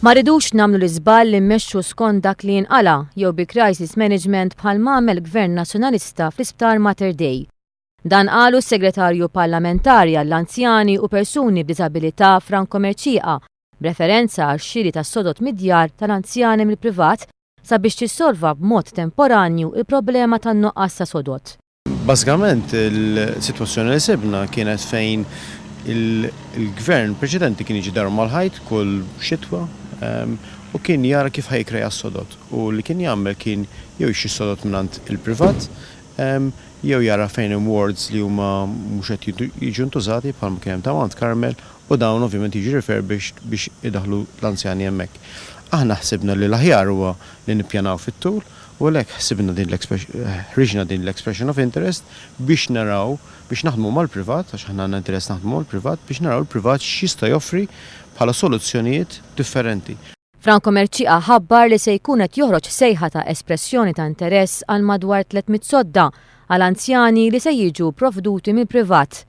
Ma ridux nagħmlu l-iżball li mmexxu skont dak li jinqala jew bi crisis management bħal m'għamel Gvern Nazzjonalista fl-Isptar Mater Dei. Dan qalu s-segretarju parlamentari għall-anzjani u persuni b'diżabilità Franco Mercieca b'referenza għax-xiri tas-sodod mid-djar tal-anzjani mill-privat sabiex tissolva b'mod temporanju il-problema tan-nuqqas ta' sodod. Bażikament il-sitwazzjoni li sibna kienet fejn il-Gvern preċedenti kien jiġi dar mal-ħajt kull xitwa u kien jara kif ħajkreja s-sodod. U li kien jagħmel kien jew jixxi s-sodod mingħand il-privat jew jara fejn hemm wards li huma mhux qed jiġu ntużati bħalma kien hemm ta' Mount Carmel u dawn ovvjament jiġi rifer biex idaħlu l-anzjani hemmhekk. Aħna ħsibna li l-aħjar huwa li nippjanaw fit-tul u għalhekk ħsibna ħriġna din l-expression of interest biex naraw biex naħdmu mal-privat għax aħna għandna interess naħdmu mal-privat biex naraw il-privat x'jista' joffri bħala soluzzjonijiet differenti. Franco Mercieca ħabbar li se jkun qed joħroġ sejħa ta' espressjoni ta' interess għal madwar 300 sodda għall-anzjani li se jiġu provduti mill-privat.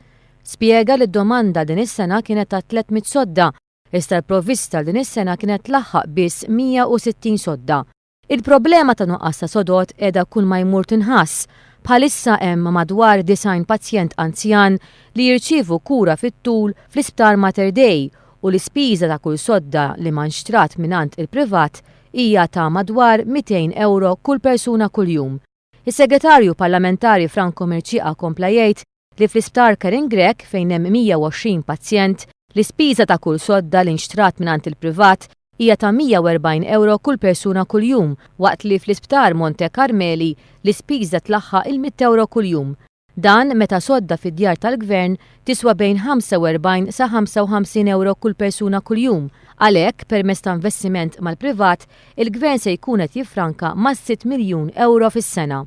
Spjega li d-domanda din is-sena kienet ta' 300 sodda, iżda l-provvista din is-sena kienet tlaħħaq biss 160 sodda. Il-problema ta' nuqqas ta' sodod qiegħda kull ma jmur tinħass. Bħalissa hemm madwar 90 pazjent anzjan li jirċievu kura fit-tul fl-Isptar Mater Dei u l-ispiża ta' kull sodda li ma nxtrat mingħand il-privat hija ta' madwar 200 euro kull persuna kuljum. Is-segretarju parlamentari Franco Mercieca kompla jgħid li fl-Isptar Karin Grek fejn hemm 120 pazjent l-ispiża ta' kull sodda li nxtrat mingħand il-privat hija ta' 140 euro kull persuna kuljum, waqt li fl-Isptar Monte Carmeli l-ispiża tlaħħaq il-100 euro kuljum. Dan meta sodda fid-djar tal-Gvern tiswa bejn 45 sa 55 euro kull persuna kuljum. Għalhekk permezz ta' investiment mal-privat, il-Gvern se jkun qed jiffranka mas-6 miljun euro fis-sena.